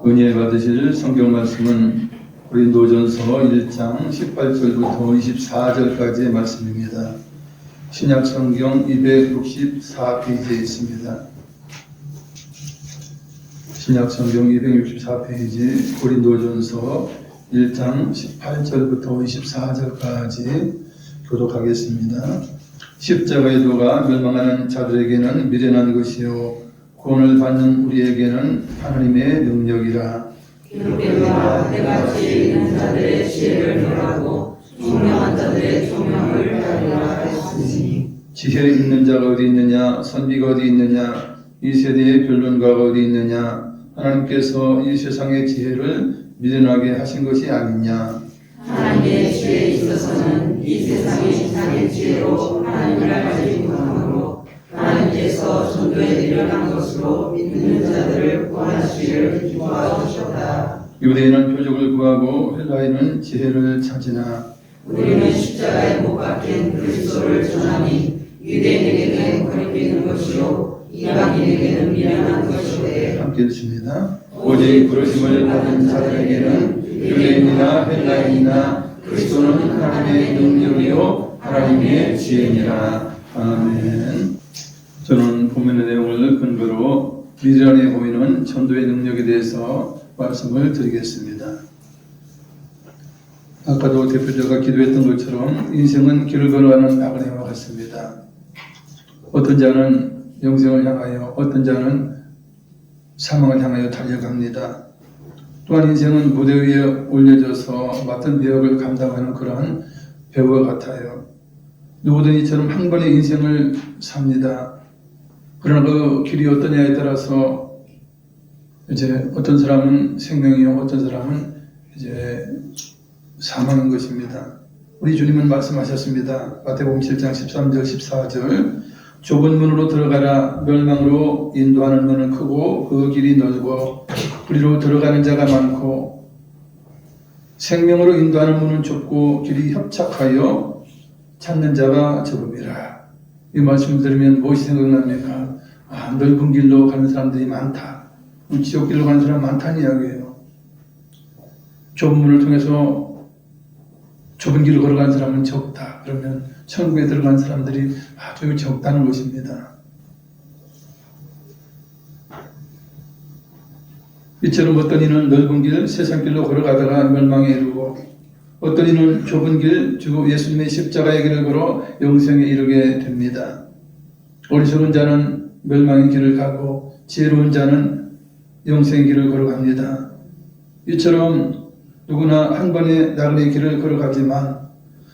은혜 받으실 성경 말씀은 고린도전서 1장 18절부터 24절까지의 말씀입니다. 신약 성경 264페이지에 있습니다. 신약 성경 264페이지 고린도전서 1장 18절부터 24절까지 교독하겠습니다. 십자가의 도가 멸망하는 자들에게는 미련한 것이요 구원을 받는 우리에게는 하나님의 능력이라. 기록되노라. 내가 지혜 있는 자들의 지혜를 멸하고 총명한 자들의 총명을 따르라 했으니. 지혜 있는 자가 어디 있느냐? 선비가 어디 있느냐? 이 세대의 변론가가 어디 있느냐? 하나님께서 이 세상의 지혜를 미련하게 하신 것이 아니냐? 하나님의 지혜에 있어서는 이 세상의 이상의 지혜로 하나님을 알지 못하므로 하나님께서 전도에 미련한 것으로 믿는 자들을 구하시기를 기뻐하셨다. 유대인은 표적을 구하고 헬라인은 지혜를 찾으나 우리는 십자가에 못 박힌 그리스도를 전하니 유대인에게는 거리끼는 것이요 이방인에게는 미련한 것이되. 함께 읽습니다. 오직 부르심을 받은 자들에게는 유대인이나 헬라인이나 그리스도는 하나님의 능력이요 하나님의 지혜니라. 아멘. 저는 본문의 내용을 근거로 미련해 보이는 전도의 능력에 대해서 말씀을 드리겠습니다. 아까도 대표자가 기도했던 것처럼 인생은 길을 걸어가는 나그네와 같습니다. 어떤 자는 영생을 향하여, 어떤 자는 사망을 향하여 달려갑니다. 또한 인생은 무대 위에 올려져서 맡은 배역을 감당하는 그러한 배우와 같아요. 누구든 이처럼 한 번의 인생을 삽니다. 그러나 그 길이 어떠냐에 따라서 이제 어떤 사람은 생명이요, 어떤 사람은 이제 사망인 것입니다. 우리 주님은 말씀하셨습니다. 마태복음 7장 13절 14절 좁은 문으로 들어가라. 멸망으로 인도하는 문은 크고 그 길이 넓고 그리로 들어가는 자가 많고 생명으로 인도하는 문은 좁고 길이 협착하여 찾는 자가 적음이라. 이 말씀을 들으면 무엇이 생각납니까? 넓은 길로 가는 사람들이 많다. 지옥 길로 가는 사람 많다는 이야기예요. 좁은 문을 통해서 좁은 길을 걸어가는 사람은 적다. 그러면 천국에 들어간 사람들이 아주 적다는 것입니다. 이처럼 어떤 이는 넓은 길, 세상 길로 걸어가다가 멸망에 이르고 어떤 이는 좁은 길, 주 예수님의 십자가의 길을 걸어 영생에 이르게 됩니다. 어리석은 자는 멸망의 길을 가고 지혜로운 자는 영생의 길을 걸어갑니다. 이처럼 누구나 한 번에 나그네의 길을 걸어가지만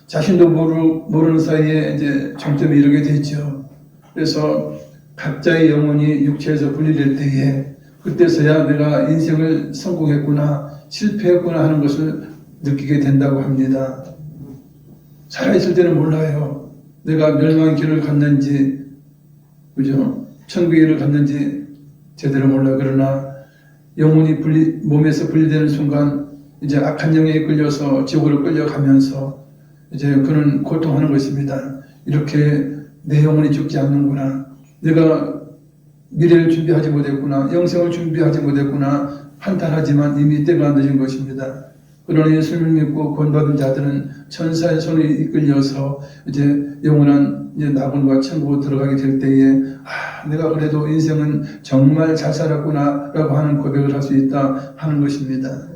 자신도 모르는 사이에 이제 정점에 이르게 되죠. 그래서 각자의 영혼이 육체에서 분리될 때에 그때서야 내가 인생을 성공했구나, 실패했구나 하는 것을 느끼게 된다고 합니다. 살아있을 때는 몰라요. 내가 멸망의 길을 갔는지, 그죠? 천국의 길을 갔는지 제대로 몰라요. 그러나 영혼이 몸에서 분리되는 순간 이제 악한 영에 이끌려서 지옥으로 끌려가면서 이제 그는 고통하는 것입니다. 이렇게 내 영혼이 죽지 않는구나. 내가 미래를 준비하지 못했구나. 영생을 준비하지 못했구나. 한탄하지만 이미 때가 늦은 것입니다. 그러나 예수님을 믿고 구원받은 자들은 천사의 손에 이끌려서 이제 영원한 이제 낙원과 천국으로 들어가게 될 때에 내가 그래도 인생은 정말 잘 살았구나 라고 하는 고백을 할 수 있다 하는 것입니다.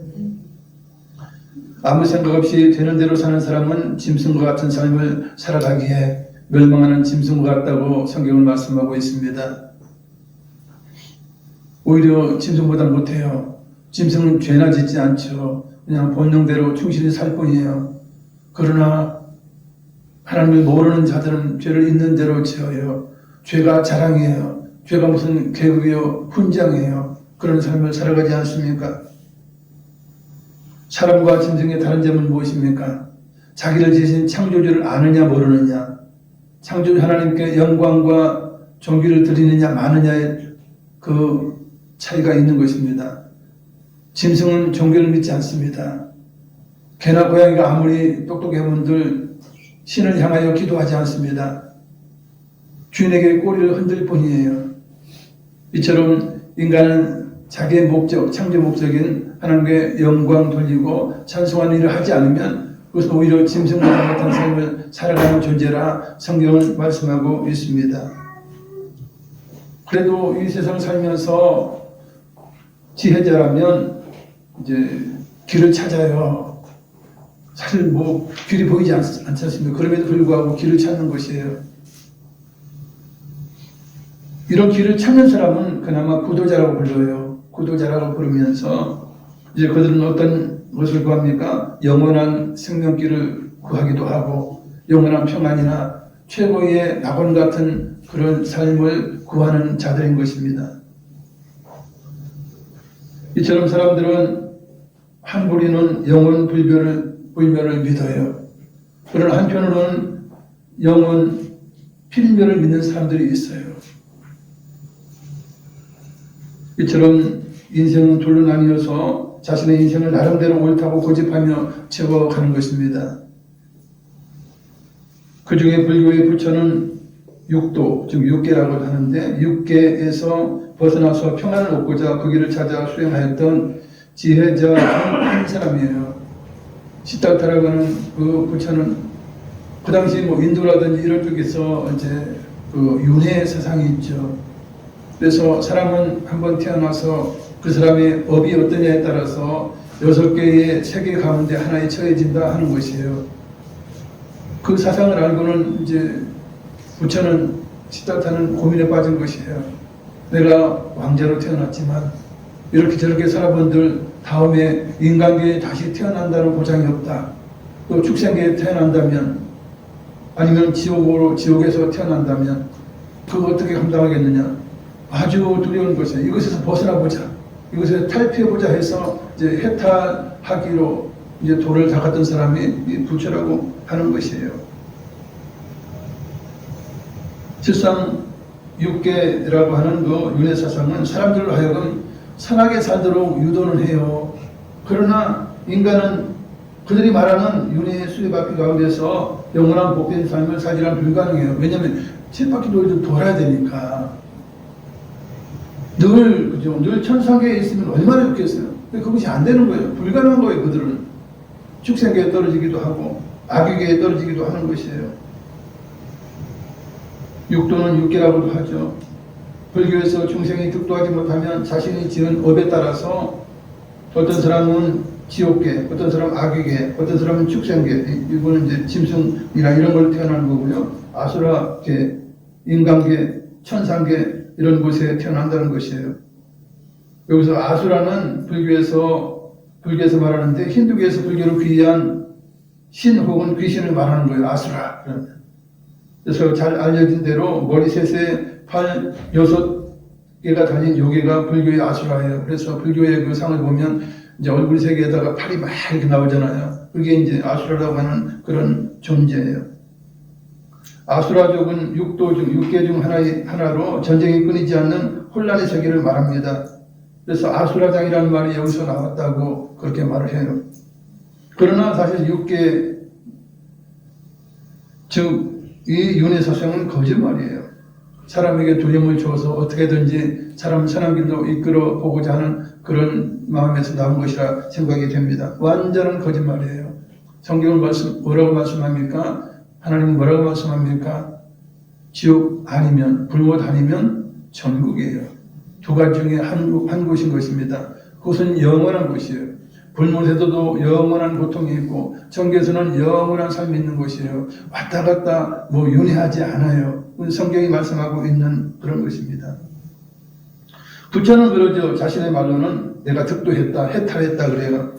아무 생각 없이 되는 대로 사는 사람은 짐승과 같은 삶을 살아가기에 멸망하는 짐승과 같다고 성경은 말씀하고 있습니다. 오히려 짐승보다 못해요. 짐승은 죄나 짓지 않죠. 그냥 본능대로 충실히 살 뿐이에요. 그러나 하나님을 모르는 자들은 죄를 있는 대로 지어요. 죄가 자랑이에요. 죄가 무슨 계급이요, 훈장이에요. 그런 삶을 살아가지 않습니까? 사람과 짐승의 다른 점은 무엇입니까? 자기를 지으신 창조주를 아느냐 모르느냐, 창조주 하나님께 영광과 존귀를 드리느냐 마느냐의 그 차이가 있는 것입니다. 짐승은 종교를 믿지 않습니다. 개나 고양이가 아무리 똑똑해본들 신을 향하여 기도하지 않습니다. 주인에게 꼬리를 흔들 뿐이에요. 이처럼 인간은 자기의 목적, 창조 목적인 하나님께 영광 돌리고 찬송하는 일을 하지 않으면 그것은 오히려 짐승과 같은 삶을 살아가는 존재라 성경은 말씀하고 있습니다. 그래도 이 세상을 살면서 지혜자라면 이제 길을 찾아요. 사실 뭐 길이 보이지 않지 않습니까? 그럼에도 불구하고 길을 찾는 것이에요. 이런 길을 찾는 사람은 그나마 구도자라고 불러요. 구도자라고 부르면서 이제 그들은 어떤 것을 구합니까? 영원한 생명길을 구하기도 하고 영원한 평안이나 최고의 낙원 같은 그런 삶을 구하는 자들인 것입니다. 이처럼 사람들은 한 부리는 영원 불멸을 믿어요. 그러나 한편으로는 영원 필멸을 믿는 사람들이 있어요. 이처럼 인생은 둘로 나뉘어서 자신의 인생을 나름대로 옳다고 고집하며 채워가는 것입니다. 그 중에 불교의 부처는 육도, 즉 육계라고 하는데 육계에서 벗어나서 평안을 얻고자 그 길을 찾아 수행하였던 지혜자 한 사람이에요. 시달타라고 하는 그 부처는 그 당시 뭐 인도라든지 이런 쪽에서 이제 그 윤회 세상이 있죠. 그래서 사람은 한번 태어나서 그 사람의 업이 어떠냐에 따라서 6개의 세계 가운데 하나에 처해진다 하는 것이에요. 그 사상을 알고는 이제 부처는 시달타는 고민에 빠진 것이에요. 내가 왕자로 태어났지만 이렇게 저렇게 살아본들 다음에 인간계에 다시 태어난다는 보장이 없다. 또 축생계에 태어난다면 아니면 지옥에서 태어난다면 그거 어떻게 감당하겠느냐. 아주 두려운 것이에요. 이것에서 벗어나보자. 이것에서 탈피해보자 해서 이제 해탈하기로 이제 도를 닦았던 사람이 부처라고 하는 것이에요. 실상 육계라고 하는 그 윤회 사상은 사람들로 하여금 선하게 살도록 유도는 해요. 그러나 인간은 그들이 말하는 윤회의 수레바퀴 가운데서 영원한 복된 삶을 살기란 불가능해요. 왜냐하면 쳇바퀴도 돌아야 되니까. 늘 천상계에 있으면 얼마나 좋겠어요. 근데 그것이 안 되는 거예요. 불가능한 거예요. 그들은 축생계에 떨어지기도 하고 악유계에 떨어지기도 하는 것이에요. 육도는 육계라고도 하죠. 불교에서 중생이 득도하지 못하면 자신이 지은 업에 따라서 어떤 사람은 지옥계, 어떤 사람은 악유계, 어떤 사람은 축생계, 이거는 이제 짐승이나 이런 걸 태어나는 거고요. 아수라계, 인간계, 천상계 이런 곳에 태어난다는 것이에요. 여기서 아수라는 불교에서 말하는데 힌두교에서 불교로 귀의한 신 혹은 귀신을 말하는 거예요. 아수라. 그래서 잘 알려진 대로 머리 셋에 팔 6개가 달린 요괴가 불교의 아수라예요. 그래서 불교의 그 상을 보면 이제 얼굴 3개에다가 팔이 막 이렇게 나오잖아요. 그게 이제 아수라라고 하는 그런 존재예요. 아수라족은 육계 중 하나로 전쟁이 끊이지 않는 혼란의 세계를 말합니다. 그래서 아수라장이라는 말이 여기서 나왔다고 그렇게 말을 해요. 그러나 사실 육계, 즉 이 윤회 사상은 거짓말이에요. 사람에게 두려움을 줘서 어떻게든지 사람을 선한 길로 이끌어 보고자 하는 그런 마음에서 나온 것이라 생각이 됩니다. 완전한 거짓말이에요. 성경은 뭐라고 말씀합니까? 하나님은 뭐라고 말씀합니까? 지옥 아니면 불못 아니면 천국이에요. 두 가지 중에 한 곳인 것입니다. 그것은 영원한 곳이에요. 불못에도 영원한 고통이 있고 천국에서는 영원한 삶이 있는 곳이에요. 왔다 갔다 윤회하지 않아요. 성경이 말씀하고 있는 그런 것입니다. 부처는 그러죠. 자신의 말로는 내가 득도했다, 해탈했다 그래요.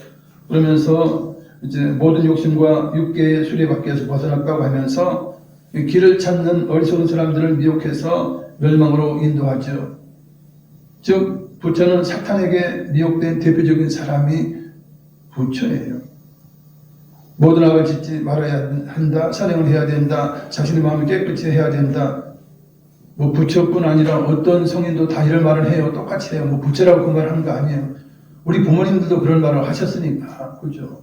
그러면서 이제 모든 욕심과 육계의 수레바퀴에서 벗어났다고 하면서 길을 찾는 어리석은 사람들을 미혹해서 멸망으로 인도하죠. 즉 부처는 사탄에게 미혹된 대표적인 사람이 부처예요. 모든 악을 짓지 말아야 한다, 선행을 해야 된다, 자신의 마음을 깨끗이 해야 된다. 부처뿐 아니라 어떤 성인도 다 이런 말을 해요. 똑같이 해요. 부처라고 그 말 하는 거 아니에요. 우리 부모님들도 그런 말을 하셨으니까. 그죠?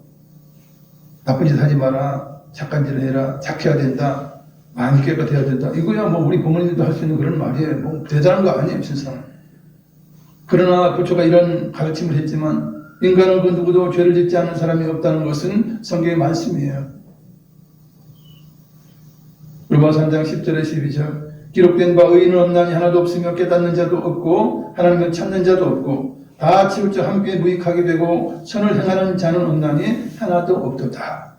나쁜 짓 하지 마라, 착한 짓을 해라, 착해야 된다, 마음이 깨끗해야 된다. 이거야 우리 부모님들도 할 수 있는 그런 말이에요. 대단한 거 아니에요, 세상. 그러나 부처가 이런 가르침을 했지만 인간은 그 누구도 죄를 짓지 않는 사람이 없다는 것은 성경의 말씀이에요. 로마서 3장 10절에 12절 기록된 바 의인은 없나니 하나도 없으며 깨닫는 자도 없고 하나님을 찾는 자도 없고 다 치우쳐 함께 무익하게 되고 선을 행하는 자는 없나니 하나도 없도다.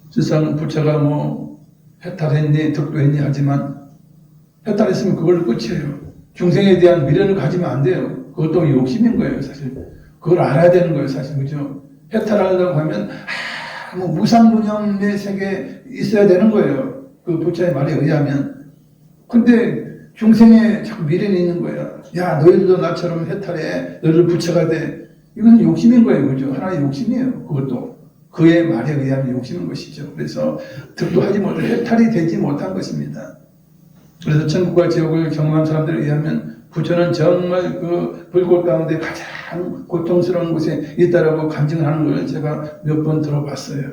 세상 부처가 뭐 해탈했니 득도했니 하지만 해탈했으면 그걸로 끝이에요. 중생에 대한 미련을 가지면 안 돼요. 그것도 욕심인 거예요, 사실. 그걸 알아야 되는 거예요, 사실. 그죠? 해탈하려고 하면, 뭐, 무상무념의 세계에 있어야 되는 거예요. 그 부처의 말에 의하면. 근데 중생에 자꾸 미련이 있는 거예요. 야, 너희들도 나처럼 해탈해. 너희들 부처가 돼. 이건 욕심인 거예요, 그죠? 하나의 욕심이에요, 그것도. 그의 말에 의하면 욕심인 것이죠. 그래서 득도하지 못해 해탈이 되지 못한 것입니다. 그래서 천국과 지옥을 경험한 사람들에 의하면 부처는 정말 그 불꽃 가운데 가장 고통스러운 곳에 있다라고 간증하는 걸 제가 몇 번 들어봤어요.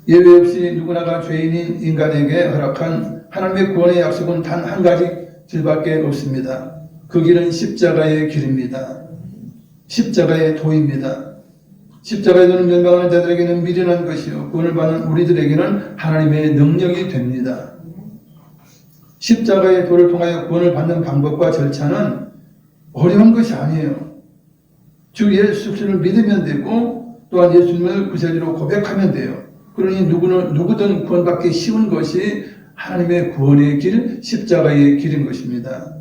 예외 없이 누구나가 죄인인 인간에게 허락한 하나님의 구원의 약속은 단 한 가지 길밖에 없습니다. 그 길은 십자가의 길입니다. 십자가의 도입니다. 십자가의 도는 멸망하는 자들에게는 미련한 것이요 구원을 받는 우리들에게는 하나님의 능력이 됩니다. 십자가의 도를 통하여 구원을 받는 방법과 절차는 어려운 것이 아니에요. 주 예수 그리스도를 믿으면 되고 또한 예수님을 구세주로 고백하면 돼요. 그러니 누구든 구원받기 쉬운 것이 하나님의 구원의 길, 십자가의 길인 것입니다.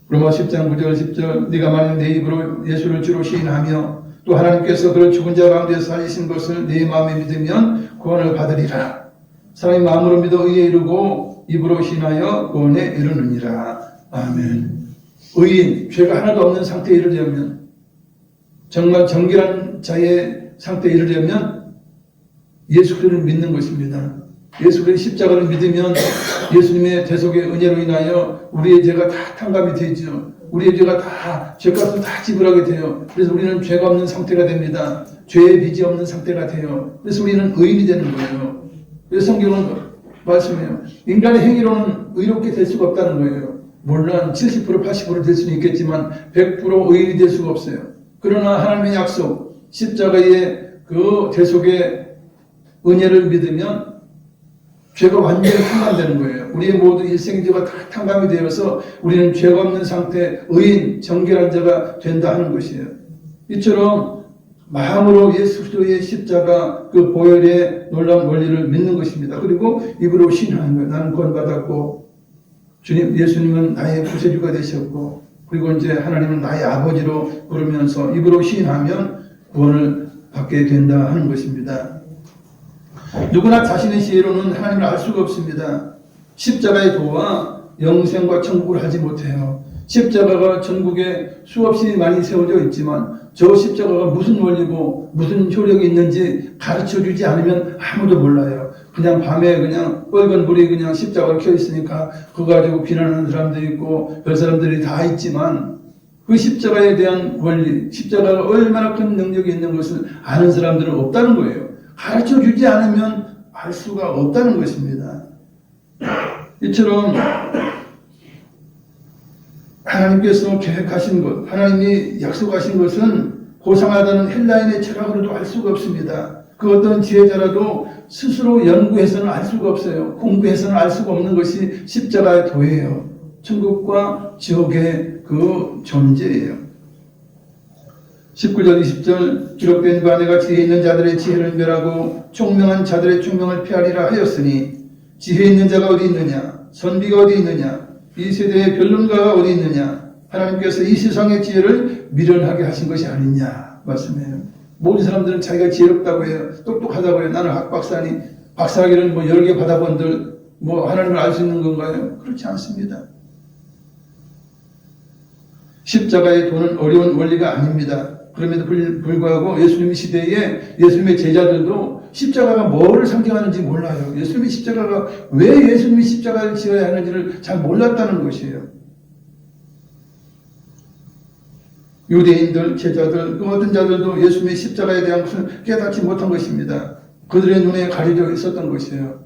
로마 10장 9절 10절 네가 만약 내 입으로 예수를 주로 시인하며 또 하나님께서 그를 죽은 자 가운데 살리신 것을 내 마음에 믿으면 구원을 받으리라. 사람이 마음으로 믿어 의에 이르고 입으로 시인하여 구원에 이르느니라. 아멘. 의인, 죄가 하나도 없는 상태에 이르려면 정말 정결한 자의 상태에 이르려면 예수 그리스도를 믿는 것입니다. 예수 그리스도의 십자가를 믿으면 예수님의 대속의 은혜로 인하여 우리의 죄가 다 탕감이 되죠. 우리의 죄가 다 죄값을 다 지불하게 돼요. 그래서 우리는 죄가 없는 상태가 됩니다. 죄의 빚이 없는 상태가 돼요. 그래서 우리는 의인이 되는 거예요. 그래서 성경은 말씀해요. 인간의 행위로는 의롭게 될 수가 없다는 거예요. 물론 70% 80% 될 수는 있겠지만 100% 의인이 될 수가 없어요. 그러나 하나님의 약속 십자가의 그 대속의 은혜를 믿으면 죄가 완전히 탕감되는 거예요. 우리의 모든 일생의 죄가 다 탕감이 되어서 우리는 죄가 없는 상태, 의인, 정결한 자가 된다 하는 것이에요. 이처럼 마음으로 예수 그리스도의 십자가 그 보혈의 놀라운 원리를 믿는 것입니다. 그리고 입으로 신하는 거예요. 나는 구원받았고 주님, 예수님은 나의 구세주가 되셨고 그리고 이제 하나님은 나의 아버지로 부르면서 입으로 시인하면 구원을 받게 된다 하는 것입니다. 누구나 자신의 지혜로는 하나님을 알 수가 없습니다. 십자가의 도와 영생과 천국을 하지 못해요. 십자가가 전국에 수없이 많이 세워져 있지만 저 십자가가 무슨 원리고 무슨 효력이 있는지 가르쳐주지 않으면 아무도 몰라요. 그냥 밤에 그냥 빨간 불이 그냥 십자가를 켜 있으니까 그거 가지고 비난하는 사람도 있고 별 사람들이 다 있지만 그 십자가에 대한 원리, 십자가가 얼마나 큰 능력이 있는 것을 아는 사람들은 없다는 거예요. 가르쳐주지 않으면 알 수가 없다는 것입니다. 이처럼 하나님께서 계획하신 것, 하나님이 약속하신 것은 고상하다는 헬라인의 철학으로도 알 수가 없습니다. 그 어떤 지혜자라도 스스로 연구해서는 알 수가 없어요. 공부해서는 알 수가 없는 것이 십자가의 도예요. 천국과 지옥의 그 존재예요. 19절 20절 기록된 바 내가 지혜 있는 자들의 지혜를 멸하고 총명한 자들의 총명을 피하리라 하였으니 지혜 있는 자가 어디 있느냐 선비가 어디 있느냐 이 세대의 변론가가 어디 있느냐 하나님께서 이 세상의 지혜를 미련하게 하신 것이 아니냐 말씀해요. 모든 사람들은 자기가 지혜롭다고 해요. 똑똑하다고 해요. 나는 학박사니 박사학위를 뭐 여러 개 받아본들 뭐 하나님을 알 수 있는 건가요? 그렇지 않습니다. 십자가의 도는 어려운 원리가 아닙니다. 그럼에도 불구하고 예수님 시대에 예수님의 제자들도 십자가가 뭐를 상징하는지 몰라요. 예수님의 십자가가 왜 예수님이 십자가를 지어야 하는지를 잘 몰랐다는 것이에요. 유대인들, 제자들, 그 어떤 자들도 예수님의 십자가에 대한 것을 깨닫지 못한 것입니다. 그들의 눈에 가려져 있었던 것이에요.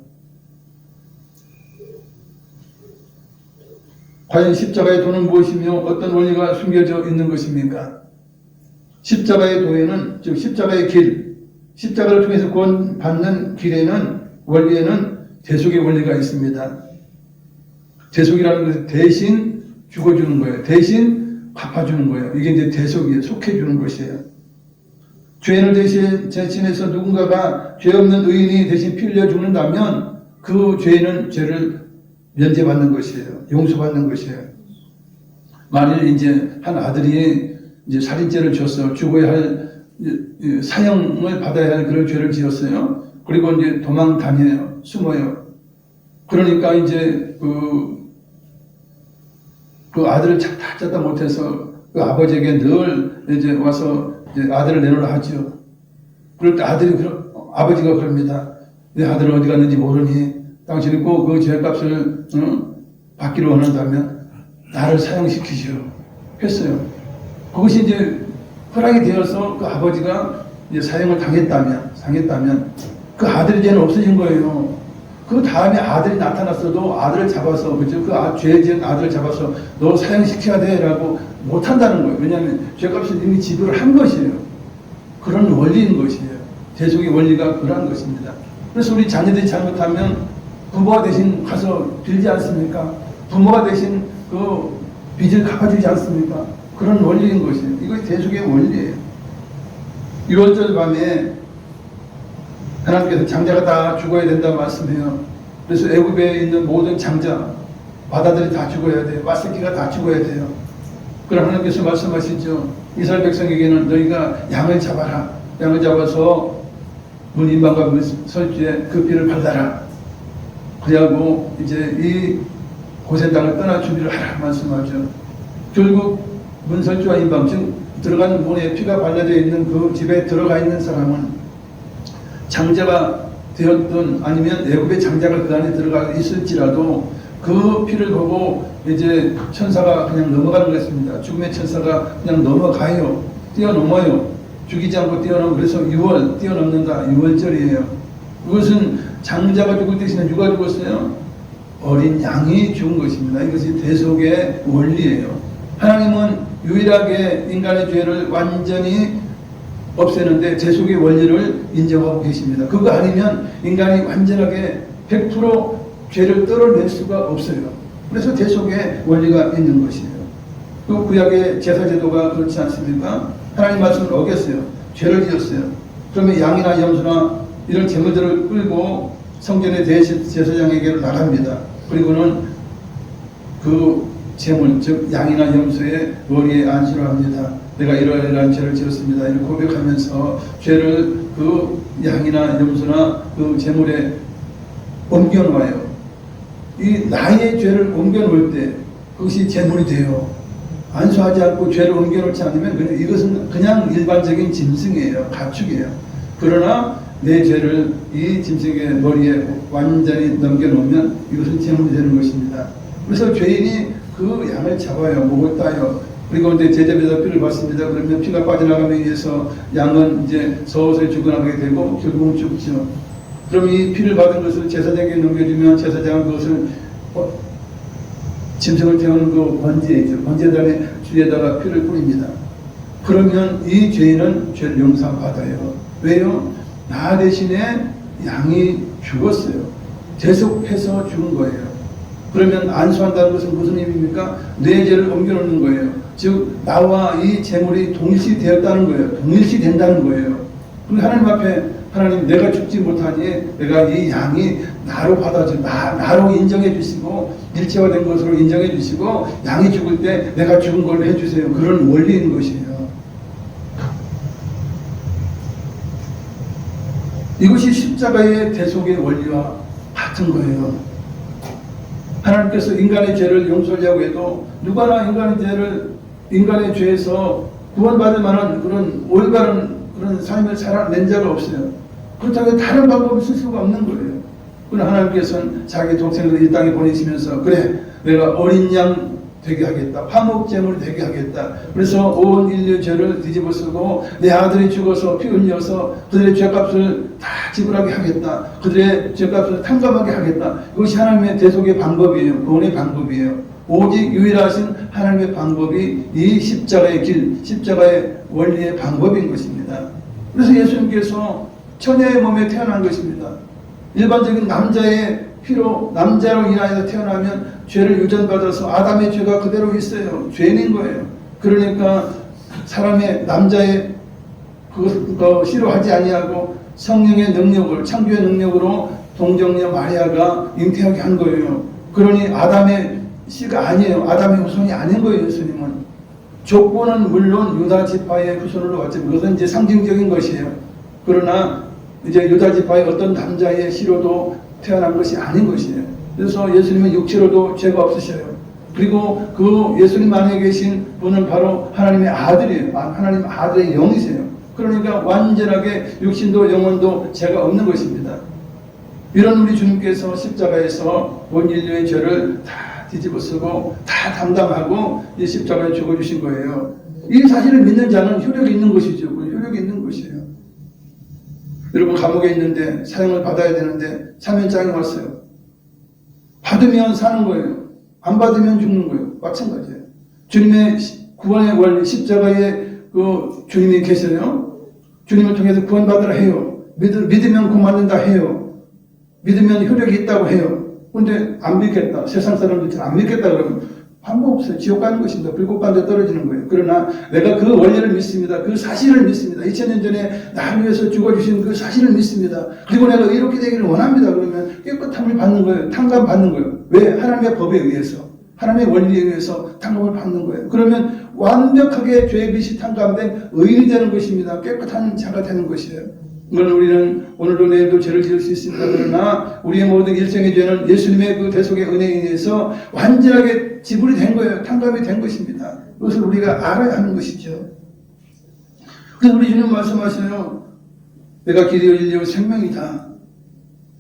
과연 십자가의 도는 무엇이며 어떤 원리가 숨겨져 있는 것입니까? 십자가의 도에는, 즉 십자가의 길, 십자가를 통해서 구원받는 길에는, 원리에는 대속의 원리가 있습니다. 대속이라는 것은 대신 죽어주는 거예요. 대신 갚아주는 거예요. 이게 이제 대속이에요. 속해주는 것이에요. 죄인을 대신해서 누군가가 죄 없는 의인이 대신 피 흘려 죽는다면 그 죄인은 죄를 면제받는 것이에요. 용서받는 것이에요. 만일 이제 한 아들이 이제 살인죄를 져서 죽어야 할 사형을 받아야 할 그런 죄를 지었어요. 그리고 이제 도망 다녀요. 숨어요. 그러니까 이제 그 아들을 찾다 못해서 그 아버지에게 늘 이제 와서 이제 아들을 내놓으라 하죠. 그럴 때 아버지가 그럽니다. 내 아들은 어디 갔는지 모르니 당신이 꼭 그 죄값을 받기로 원한다면 나를 사형시키시오 했어요. 그것이 이제 허락이 되어서 그 아버지가 이제 사형을 당했다면 그 아들의 죄는 없어진 거예요. 그 다음에 아들이 나타났어도 아들을 잡아서, 그죠? 죄 지은 아들을 잡아서 너 사형시켜야 돼 라고 못한다는 거예요. 왜냐하면 죄값을 이미 지불을 한 것이에요. 그런 원리인 것이에요. 대속의 원리가 그러한 것입니다. 그래서 우리 자녀들이 잘못하면 부모가 대신 가서 빌지 않습니까? 부모가 대신 그 빚을 갚아주지 않습니까? 그런 원리인 것이에요. 이것이 대속의 원리예요. 6월절 밤에 하나님께서 장자가 다 죽어야 된다 말씀해요. 그래서 애굽에 있는 모든 장자, 바다들이 다 죽어야 돼요. 와스키가 다 죽어야 돼요. 그럼 하나님께서 말씀하시죠. 이스라엘 백성에게는 너희가 양을 잡아라. 양을 잡아서 문 인방과 문 설주에 그 피를 발라라. 그리하고 이제 이 고센 땅을 떠날 준비를 하라 말씀하죠. 결국 문 설주와 인방, 즉 들어간 문에 피가 발라져 있는 그 집에 들어가 있는 사람은 장자가 되었든 아니면 애굽의 장자가 그 안에 들어가 있을지라도 그 피를 보고 이제 천사가 그냥 넘어가는 것입니다. 죽음의 천사가 그냥 넘어가요. 뛰어넘어요. 죽이지 않고 뛰어넘어. 그래서 6월 뛰어넘는다. 6월절이에요. 그것은 장자가 죽을 대신에 누가 죽었어요? 어린 양이 죽은 것입니다. 이것이 대속의 원리예요. 하나님은 유일하게 인간의 죄를 완전히 없애는데 대속의 원리를 인정하고 계십니다. 그거 아니면 인간이 완전하게 100% 죄를 떨어낼 수가 없어요. 그래서 대속의 원리가 있는 것이에요. 그 구약의 제사제도가 그렇지 않습니까? 하나님 말씀을 어겼어요. 죄를 지었어요. 그러면 양이나 염소나 이런 제물들을 끌고 성전의 대제사장에게로 나갑니다. 그리고는 그 제물, 즉 양이나 염소의 머리에 안수를 합니다. 내가 이러이러한 죄를 지었습니다. 이렇게 고백하면서 죄를 그 양이나 염소나 그 제물에 옮겨놓아요. 이 나의 죄를 옮겨놓을 때 그것이 제물이 돼요. 안수하지 않고 죄를 옮겨놓지 않으면 이것은 그냥 일반적인 짐승이에요. 가축이에요. 그러나 내 죄를 이 짐승의 머리에 완전히 넘겨놓으면 이것은 제물이 되는 것입니다. 그래서 죄인이 그 양을 잡아요. 목을 따요. 그리고 이제 제자비에서 피를 받습니다. 그러면 피가 빠져나가기 위해서 양은 이제 서서히 죽어나가게 되고 결국은 죽죠. 그럼 이 피를 받은 것을 제사장에게 넘겨주면 제사장은 그것을 짐승을 태우는 그 번제이죠. 번제단의 주에다가 피를 뿌립니다. 그러면 이 죄인은 죄를 용서받아요. 왜요? 나 대신에 양이 죽었어요. 대속해서 죽은 거예요. 그러면 안수한다는 것은 무슨 의미입니까? 내 죄를 옮겨놓는 거예요. 즉 나와 이 제물이 동일시되었다는 거예요. 동일시된다는 거예요. 그럼 하나님 앞에 하나님 내가 죽지 못하니 내가 이 양이 나로 받아줘 나로 인정해 주시고 일체화된 것으로 인정해 주시고 양이 죽을 때 내가 죽은 걸로 해주세요. 그런 원리인 것이에요. 이것이 십자가의 대속의 원리와 같은 거예요. 하나님께서 인간의 죄를 용서하려고 해도 누가나 인간의 죄에서 구원받을 만한 그런 올바른 그런 삶을 살아낸 자가 없어요. 그렇다고 다른 방법을 쓸 수가 없는 거예요. 그러나 하나님께서는 자기 동생을 이 땅에 보내시면서 그래 내가 어린 양 되게 하겠다. 화목제물이 되게 하겠다. 그래서 온 인류 죄를 뒤집어 쓰고 내 아들이 죽어서 피 흘려서 그들의 죄값을 다 지불하게 하겠다. 그들의 죄값을 탕감하게 하겠다. 이것이 하나님의 대속의 방법이에요. 구원의 방법이에요. 오직 유일하신 하나님의 방법이 이 십자가의 길, 십자가의 원리의 방법인 것입니다. 그래서 예수님께서 처녀의 몸에 태어난 것입니다. 일반적인 남자의 피로, 남자로 인하여 태어나면 죄를 유전받아서 아담의 죄가 그대로 있어요. 죄인인 거예요. 그러니까 사람의 남자의 그것을 싫어하지 아니하고 성령의 능력을, 창조의 능력으로 동정녀 마리아가 잉태하게 한 거예요. 그러니 아담의 씨가 아니에요. 아담의 후손이 아닌 거예요. 예수님은. 족보는 물론 유다 지파의 후손으로 왔지만 그것은 이제 상징적인 것이에요. 그러나 이제 유다 지파의 어떤 남자의 씨로도 태어난 것이 아닌 것이에요. 그래서 예수님은 육체로도 죄가 없으셔요. 그리고 그 예수님 안에 계신 분은 바로 하나님의 아들이에요. 하나님 아들의 영이세요. 그러니까 완전하게 육신도 영혼도 죄가 없는 것입니다. 이런 우리 주님께서 십자가에서 온 인류의 죄를 다 뒤집어쓰고 다 담당하고 이 십자가에 죽어주신 거예요. 이 사실을 믿는 자는 효력이 있는 것이죠. 효력이 있는 것이에요. 여러분 감옥에 있는데 사형을 받아야 되는데 사면장이 왔어요. 받으면 사는 거예요. 안 받으면 죽는 거예요. 마찬가지예요. 주님의 구원의 원리 십자가에 그 주님이 계세요. 주님을 통해서 구원받으라 해요. 믿으면 구원받는다 해요. 믿으면 효력이 있다고 해요. 근데 안 믿겠다. 세상 사람들처럼 안 믿겠다 그러면 방법 없어요. 지옥 가는 것입니다. 불꽃 가운데 떨어지는 거예요. 그러나 내가 그 원리를 믿습니다. 그 사실을 믿습니다. 2000년 전에 나를 위해서 죽어주신 그 사실을 믿습니다. 그리고 내가 이렇게 되기를 원합니다. 그러면 깨끗함을 받는 거예요. 탕감 받는 거예요. 왜? 하나님의 법에 의해서. 하나님의 원리에 의해서 탕감을 받는 거예요. 그러면 완벽하게 죄의 빚이 탕감된 의인이 되는 것입니다. 깨끗한 자가 되는 것이에요. 물론 우리는 오늘도 내일도 죄를 지을 수 있습니다. 그러나 우리의 모든 일생의 죄는 예수님의 그 대속의 은혜에 의해서 완전하게 지불이 된 거예요. 탕감이 된 것입니다. 그것을 우리가 알아야 하는 것이죠. 그래서 우리 주님 말씀하셔요. 내가 길이요 진리요 생명이다.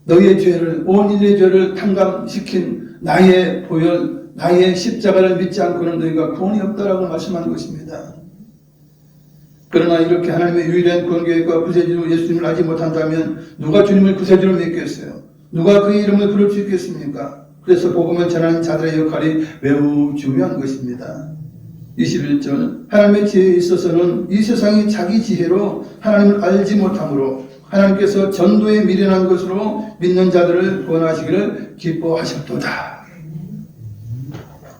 너희의 죄를, 온 인류의 죄를 탕감시킨 나의 보혈, 나의 십자가를 믿지 않고는 너희가 구원이 없다라고 말씀하는 것입니다. 그러나 이렇게 하나님의 유일한 구원계획과 구세주로 예수님을 알지 못한다면 누가 주님을 구세주로 믿겠어요? 누가 그의 이름을 부를 수 있겠습니까? 그래서 복음을 전하는 자들의 역할이 매우 중요한 것입니다. 21절 하나님의 지혜에 있어서는 이 세상이 자기 지혜로 하나님을 알지 못하므로 하나님께서 전도에 미련한 것으로 믿는 자들을 구원하시기를 기뻐하셨도다.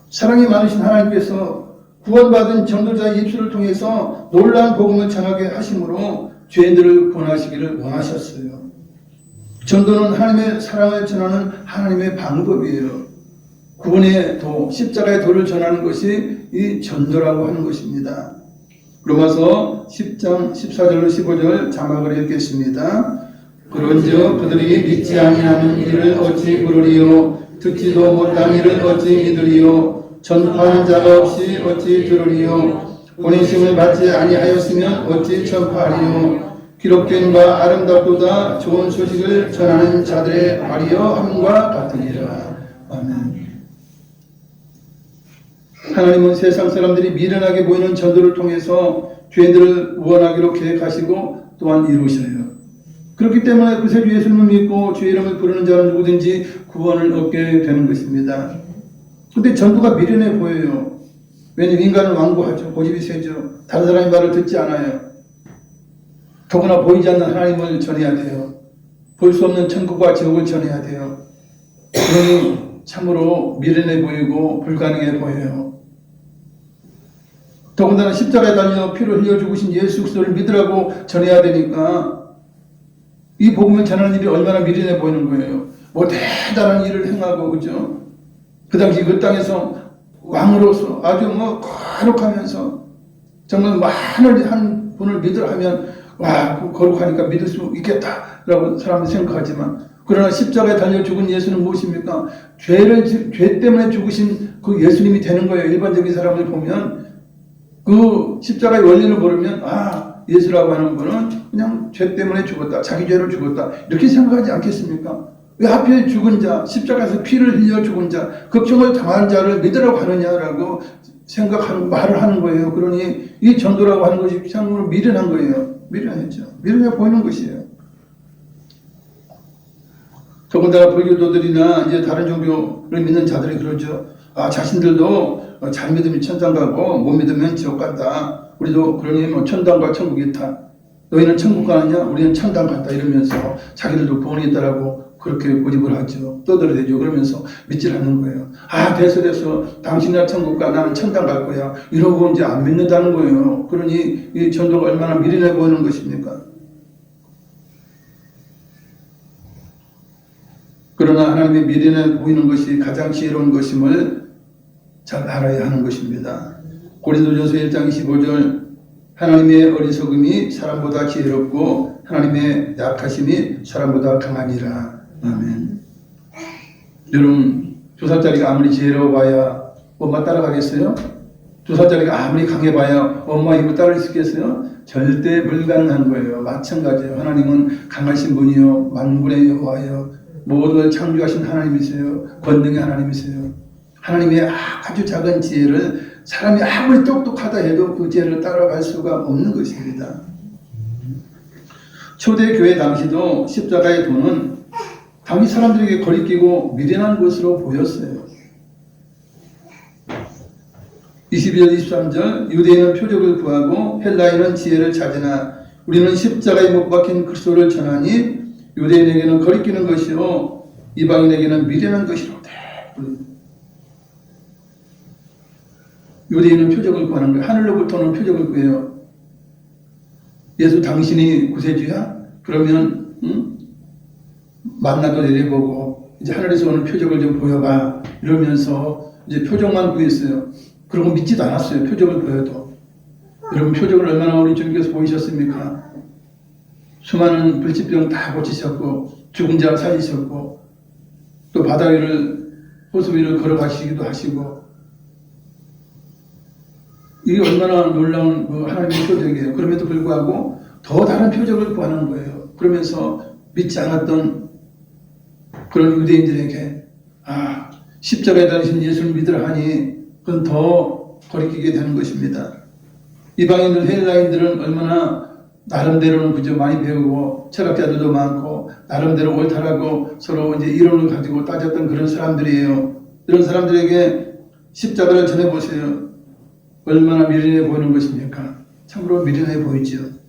사랑이 많으신 하나님께서 구원받은 전도자의 입술을 통해서 놀라운 복음을 전하게 하심으로 죄인들을 구원하시기를 원하셨어요. 전도는 하나님의 사랑을 전하는 하나님의 방법이에요. 구원의 도, 십자가의 도를 전하는 것이 이 전도라고 하는 것입니다. 로마서 10장 14절로 15절 자막을 읽겠습니다. 그런즉 그들이 믿지 아니하는 이를 어찌 부르리요 듣지도 못한 이를 어찌 믿으리요 전파하는 자가 없이 어찌 들으리요 보내심을 받지 아니하였으면 어찌 전파하리요 기록된 바 아름답도다 좋은 소식을 전하는 자들의 말이여 함과 같으니라. 아멘. 하나님은 세상 사람들이 미련하게 보이는 전도를 통해서 죄인들을 구원하기로 계획하시고 또한 이루셔요. 그렇기 때문에 구세주 예수님을 믿고 주의 이름을 부르는 자는 누구든지 구원을 얻게 되는 것입니다. 근데 전도가 미련해 보여요. 왜냐하면 인간은 완고하죠. 고집이 세죠. 다른 사람의 말을 듣지 않아요. 더구나 보이지 않는 하나님을 전해야 돼요. 볼 수 없는 천국과 지옥을 전해야 돼요. 그러니 참으로 미련해 보이고 불가능해 보여요. 더군다나 십자가에 달려 피를 흘려 죽으신 예수 그리스도를 믿으라고 전해야 되니까 이 복음을 전하는 일이 얼마나 미련해 보이는 거예요. 뭐 대단한 일을 행하고 그죠? 그 당시 그 땅에서 왕으로서 아주 뭐 거룩하면서 정말 많은 한 분을 믿으라 하면 와 거룩하니까 믿을 수 있겠다라고 사람들이 생각하지만 그러나 십자가에 달려 죽은 예수는 무엇입니까? 죄 때문에 죽으신 그 예수님이 되는 거예요. 일반적인 사람을 보면 그 십자가의 원리를 모르면 예수라고 하는 분은 그냥 죄 때문에 죽었다. 자기 죄로 죽었다. 이렇게 생각하지 않겠습니까? 왜 하필 죽은 자, 십자가에서 피를 흘려 죽은 자, 걱정을 당한 자를 믿으라고 하느냐라고 생각하는 말을 하는 거예요. 그러니 이 전도라고 하는 것이 참으로 미련한 거예요. 미련했죠. 미련해 보이는 것이에요. 더군다나 불교도들이나 이제 다른 종교를 믿는 자들이 그러죠. 자신들도 잘 믿으면 천당 가고 못 믿으면 지옥 간다. 우리도 그러니 뭐 천당과 천국이 있다. 너희는 천국 가느냐? 우리는 천당 갔다. 이러면서 자기들도 구원이 있다라고 그렇게 고집을 하죠. 떠들어대죠. 그러면서 믿질 않는 거예요. 됐어. 당신이나 천국 가, 나는 천당 갈 거야. 이러고 이제 안 믿는다는 거예요. 그러니 이 전도가 얼마나 미련해 보이는 것입니까? 그러나 하나님의 미련해 보이는 것이 가장 지혜로운 것임을 잘 알아야 하는 것입니다. 고린도전서 1장 25절 하나님의 어리석음이 사람보다 지혜롭고 하나님의 약하심이 사람보다 강하니라. 아멘. 여러분, 2살짜리가 아무리 지혜로워 봐야 엄마 따라가겠어요? 2살짜리가 아무리 강해 봐야 엄마 힘을 따를 수 있겠어요? 절대 불가능한 거예요. 마찬가지예요. 하나님은 강하신 분이요 만군의 여호와여 모든 걸 창조하신 하나님이세요. 권능의 하나님이세요. 하나님의 아주 작은 지혜를 사람이 아무리 똑똑하다 해도 그 지혜를 따라갈 수가 없는 것입니다. 초대교회 당시도 십자가의 도는 당시 사람들에게 거리끼고 미련한 것으로 보였어요. 22절 23절 유대인은 표적을 구하고 헬라인은 지혜를 찾으나 우리는 십자가에 못 박힌 그리스도를 전하니 유대인에게는 거리끼는 것이요 이방인에게는 미련한 것이로되. 유대인은 표적을 구하는 거예요. 하늘로부터는 표적을 구해요. 예수 당신이 구세주야? 그러면 만나도 내려보고 이제 하늘에서 오는 표적을 좀 보여봐. 이러면서 이제 표적만 구했어요. 그러고 믿지도 않았어요. 표적을 보여도. 여러분 표적을 얼마나 우리 주님께서 보이셨습니까? 수많은 불치병 다 고치셨고 죽은 자 살리셨고 또 바다 위를 호수 위를 걸어가시기도 하시고 이게 얼마나 놀라운 하나님의 표적이에요. 그럼에도 불구하고 더 다른 표적을 구하는 거예요. 그러면서 믿지 않았던 그런 유대인들에게 십자가에 달리신 예수를 믿으라 하니 그건 더 거리끼게 되는 것입니다. 이방인들 헬라인들은 얼마나 나름대로는 그저 많이 배우고 철학자들도 많고 나름대로 옳다라고 서로 이제 이론을 가지고 따졌던 그런 사람들이에요. 이런 사람들에게 십자가를 전해보세요. 얼마나 미련해 보이는 것입니까? 참으로 미련해 보이지요.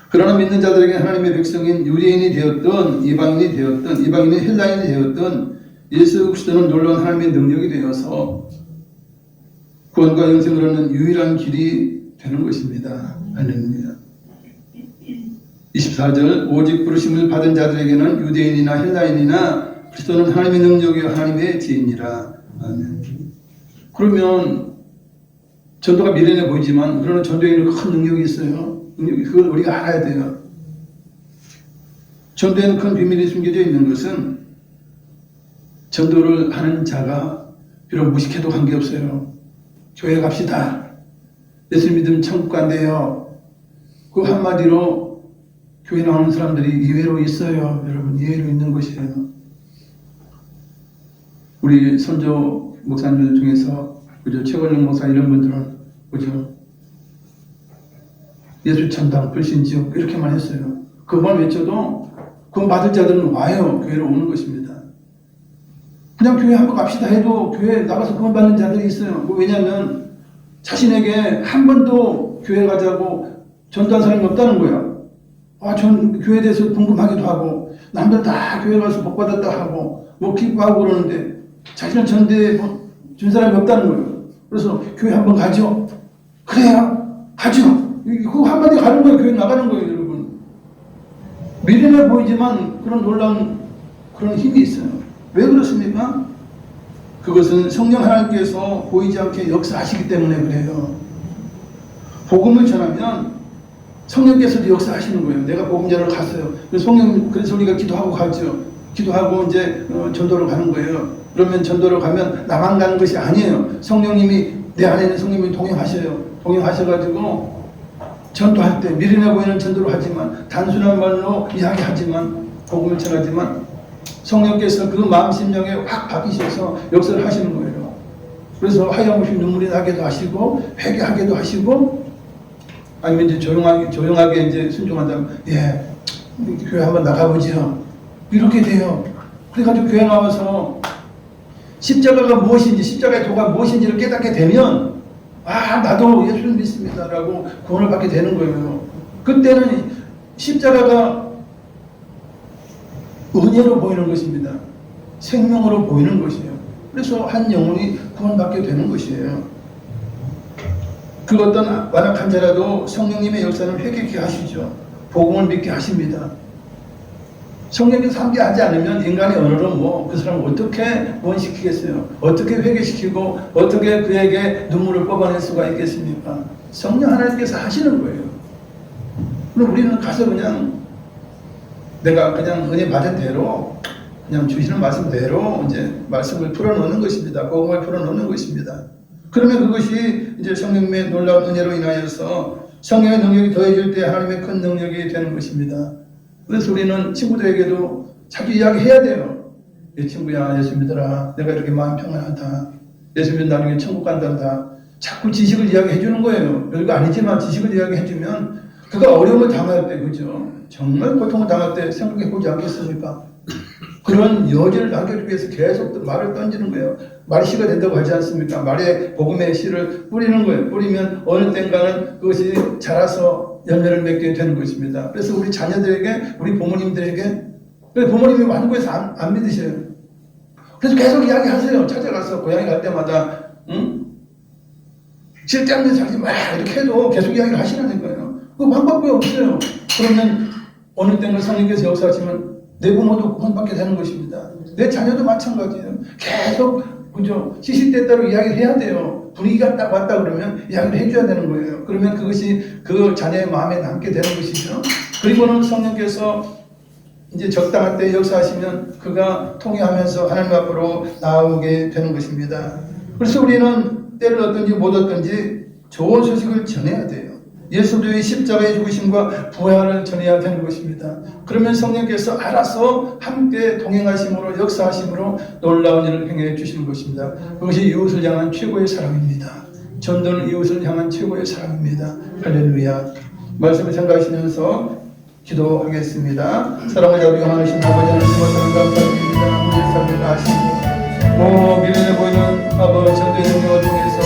그러나 믿는 자들에게 하나님의 백성인 유대인이 되었던 이방인이 되었던 이방인이 헬라인이 되었던 예수 그리스도는 놀라운 하나님의 능력이 되어서 구원과 영생을 얻는 유일한 길이 되는 것입니다. 할렐루야. 24절 오직 부르심을 받은 자들에게는 유대인이나 헬라인이나 그리스도는 하나님의 능력이요 하나님의 지혜니라. 아멘. 그러면 전도가 미련해 보이지만 그러나 전도에는 큰 능력이 있어요. 그걸 우리가 알아야 돼요. 전도에는 큰 비밀이 숨겨져 있는 것은 전도를 하는 자가 비록 무식해도 관계없어요. 교회 갑시다. 예수 믿으면 천국 간대요. 그 한마디로 교회 나오는 사람들이 이외로 있어요. 여러분 이외로 있는 것이에요. 우리 선조 목사님들 중에서 그죠 최원영 목사 이런 분들은 그죠 예수 천당 불신지옥 이렇게만 했어요. 그것만 외쳐도 그건 받을 자들은 와요. 교회로 오는 것입니다. 그냥 교회 한번 갑시다 해도 교회 나가서 그건 받는 자들이 있어요. 왜냐하면 자신에게 한 번도 교회 가자고 전도한 사람이 없다는 거야. 전 교회에 대해서 궁금하기도 하고 남들 다 교회 가서 복 받았다 하고 뭐 기뻐하고 그러는데 자신은 전도에 준 사람이 없다는 거예요. 그래서 교회 한번 가죠. 그래요. 가죠. 그거 한마디 가는 거예요. 교회 나가는 거예요. 여러분. 미련해 보이지만 그런 놀라운 그런 힘이 있어요. 왜 그렇습니까? 그것은 성령 하나님께서 보이지 않게 역사하시기 때문에 그래요. 복음을 전하면 성령께서도 역사하시는 거예요. 내가 복음전을 갔어요. 그래서 우리가 기도하고 가죠. 기도하고 이제 전도를 가는 거예요. 그러면 전도를 가면 나만 가는 것이 아니에요. 성령님이 내 안에 있는 성령님이 동행하셔요. 동행하셔가지고 전도할 때 미련해 보이는 전도를 하지만 단순한 말로 이야기하지만 복음을 전하지만 성령께서 그 마음 심령에 확 박히셔서 역사를 하시는 거예요. 그래서 하염없이 눈물이 나게도 하시고 회개하게도 하시고 아니면 이제 조용하게 이제 순종한다면 교회 한번 나가보지요. 이렇게 돼요. 그래가지고 교회 나와서 십자가가 무엇인지, 십자가의 도가 무엇인지를 깨닫게 되면 나도 예수를 믿습니다라고 구원을 받게 되는 거예요. 그때는 십자가가 은혜로 보이는 것입니다. 생명으로 보이는 것이에요. 그래서 한 영혼이 구원받게 되는 것이에요. 그 어떤 완악한 자라도 성령님의 역사는 회개케 하시죠. 복음을 믿게 하십니다. 성령께서 함께 하지 않으면 인간의 언어로 그 사람을 어떻게 구원시키겠어요? 어떻게 회개시키고 어떻게 그에게 눈물을 뽑아낼 수가 있겠습니까? 성령 하나님께서 하시는 거예요. 그럼 우리는 가서 그냥 내가 그냥 은혜 받은 대로 그냥 주시는 말씀대로 이제 말씀을 풀어놓는 것입니다. 복음을 풀어놓는 것입니다. 그러면 그것이 이제 성령님의 놀라운 은혜로 인하여서 성령의 능력이 더해질 때 하나님의 큰 능력이 되는 것입니다. 그래서 우리는 친구들에게도 자주 이야기해야 돼요. 내 친구야, 예수 믿어라. 내가 이렇게 마음 평안하다. 예수 믿으면 나중에 천국 간단다. 자꾸 지식을 이야기해 주는 거예요. 별거 아니지만 지식을 이야기해 주면 그가 어려움을 당할 때, 그죠? 정말 고통을 당할 때 생각해 보지 않겠습니까? 그런 여지를 남겨주기 위해서 계속 말을 던지는 거예요. 말이 씨가 된다고 하지 않습니까? 말에 복음의 씨를 뿌리는 거예요. 뿌리면 어느 땐가는 그것이 자라서 열매를 맺게 되는 것입니다. 그래서 우리 자녀들에게, 우리 부모님들에게, 부모님이 완고해서 안 믿으셔요. 그래서 계속 이야기하세요. 찾아가서 고향에 갈 때마다, 쓸데없는 자기 막 이렇게 해도 계속 이야기를 하시라는 거예요. 그 방법이 없어요. 그러면 어느 땐가 성령께서 역사하시면 내 부모도 구원받게 되는 것입니다. 내 자녀도 마찬가지예요. 계속 그죠? 시시때때로 이야기를 해야 돼요. 분위기가 딱 왔다 그러면 이야기를 해줘야 되는 거예요. 그러면 그것이 그 자녀의 마음에 남게 되는 것이죠. 그리고는 성령께서 이제 적당할 때 역사하시면 그가 통회하면서 하나님 앞으로 나오게 되는 것입니다. 그래서 우리는 때를 얻든지 못 얻든지 좋은 소식을 전해야 돼요. 예수 그리스도의 십자가의 죽으심과 부활을 전해야 되는 것입니다. 그러면 성령께서 알아서 함께 동행하심으로 역사하심으로 놀라운 일을 행해 주시는 것입니다. 그것이 이웃을 향한 최고의 사랑입니다. 전도는 이웃을 향한 최고의 사랑입니다. 할렐루야. 말씀을 생각하시면서 기도하겠습니다. 사랑을 자비 영원하신 아버지 하나님 감사드립니다. 우리 삶을 아시고 미련해 보이는 아버지 전도의 능력을 통해서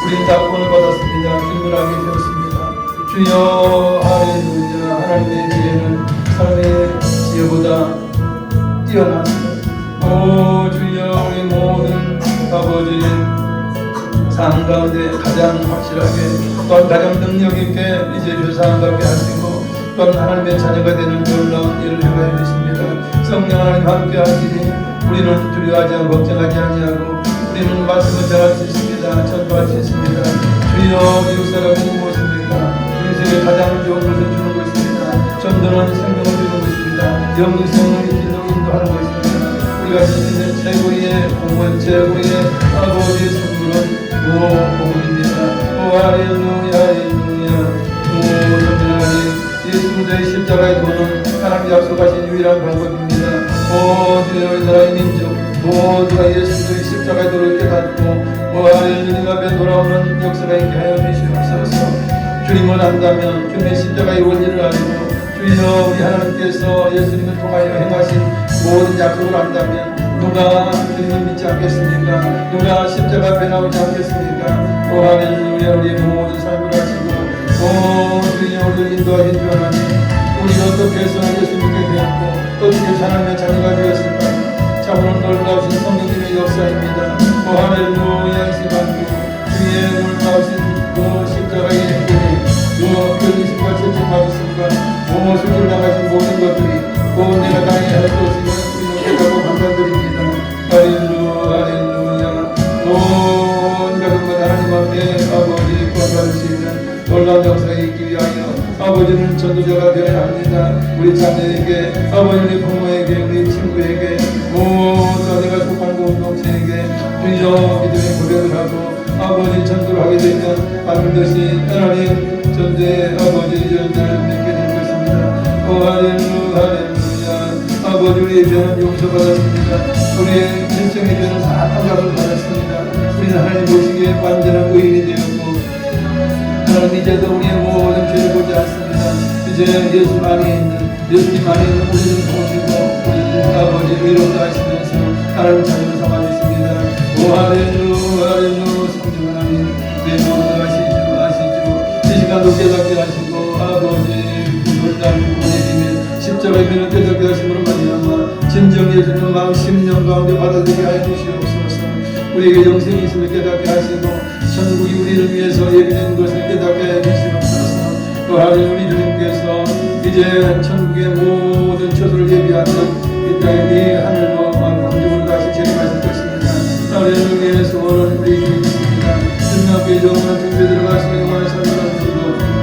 우리는 다 구원을 받았습니다. 주님을 알게 되었습니다. 주여 할렐루야. 하나님의 지혜는 사람의 지혜보다 뛰어나십니다. 오 주여 우리 모든 아버지 삶 가운데 가장 확실하게 또한 가장 능력 있게 이제 주사함 받게 하시고 또한 하나님의 자녀가 되는 놀라운 일을 행하여 주십니다. 성령 하나님 함께 하시니 우리는 두려워하지 않고 걱정하지 아니하고 우리는 말씀을 전할 수 있습니다. 전도할 수 있습니다. 주여 이웃 사람이 무엇입니까? 인생에 가장 좋은 것을 주는 것입니다. 전도는 생명을 주는 것입니다. 영생을 인도하는 것입니다. 우리가 주시는 최고의 공헌, 최고의 아버지의 선물은 복음입니다. 할렐루야, 할렐루야. 전도하니 예수 그리스도의 십자가의 도는 하나님 약속하신 유일한 방법입니다. 주여 이 나라의 민족 모두가 예수 그리스도의 십자가의 도를 깨닫고 주님 앞에 돌아오는 역사가 있게 하여 주시옵소서. 주님을 안다면 주님의 십자가의 원리를 알고 주여 우리 하나님께서 예수님을 통하여 행하신 모든 약속을 안다면 누가 주님을 믿지 않겠습니까? 누가 십자가 앞에 나오지 않겠습니까? 할렐루야. 우리 모든 삶을 하시고 주여 우리를 인도하신 주 하나님, 우리가 어떻게 해서 예수 믿게 되었고 어떻게 하나님의 자녀가 되었을까? 참으로 놀라우신 성령님의 역사입니다. 할렐루야. 이 시간도 주의 놀라우신 십자가의 행동이 견디심과 채찍맞으심과 수술 당하신 모든 것들이 내가 당해야 할 것이며 우리는 감사드립니다. 할렐루야, 할렐루야. 온 가족과 하나님 앞에 아버지 구원받을 수 있는 놀라운 역사에 있기 위하여 아버지는 전도자가 되어야 합니다. 우리 자녀에게, 아버지 우리 부모에게, 우리 친구에게, 모두 내가 속한 공동체에게 주여 믿음의 고백을 하고 아버지 전도를 하게 되면 반드시 하나님 전도의 아버지 연단을 맺게 되는 것입니다. 할렐루야, 할렐루야. 아버지 우리의 죄는 용서받았습니다. 우리의 일생의 죄는 다 탕감을 받았습니다. 우리는 하나님 보시기에 완전한 의인이 되었고 하나님 이제도 우리의 모든 죄를 보지 않습니다. 이제 예수님 안에 있는 우리를 보시고 우리를 아버지 위로도 하시면서 하나님 자녀를 삼아주십니다. 할렐루야 할렐루야 성령 하나님 내 마음을 아시죠 이 시간도 깨닫게 하시고 아버지 놀라운 구원의 십자가의 면을 깨닫게 하심으로 말미암아 진정 예수님 마음 심령 가운데 받아들이게 하여 주시옵소서. 우리에게 영생이 있음을 깨닫게 하시고 천국이 우리를 위해서 예비된 것을 깨닫게 하여 주시옵소서. 또한 우리 주님께서 이제 천국의 모든 처소를 예비하는 이 땅에 하늘로 왕궁으로 다시 재림하실 것입니다. 나를 위해 소원은 우리 주님이십니다. 주님께 정말 중대 들어가시는 영원한 삶을 주시고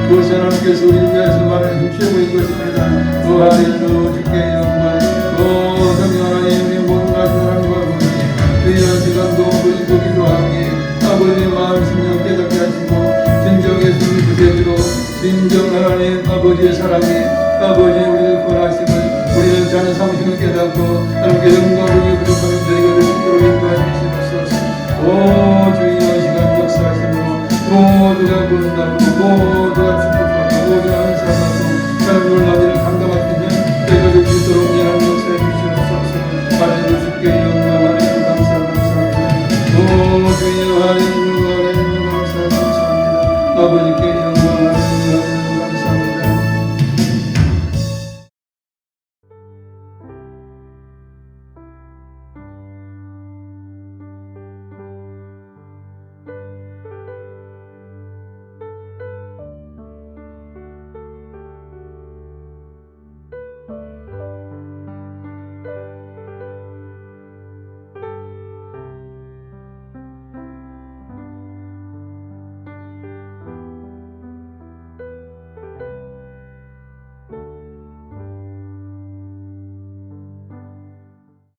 그것이 하나님께서 우리를 위해서 말하는 최고인 것입니다. 또 할렐루야 주께 영광 또 성령 하나님 우리 모든 가신 하나님과 함께 이런 시간도 보기도 하니 아버지의 마음 심령 깨닫게 하시고 진정 예수님 구세주로 진정 하나님 아버지의 사랑이 아버지 우리를 구원하심을 우리는 자는 삼심을 깨닫고 하나님께 영광을 부족하는 저희가 될 수 있도록 인도하시옵소서. 오 주여 시간 역사하심으로 모두가 본다고 모두가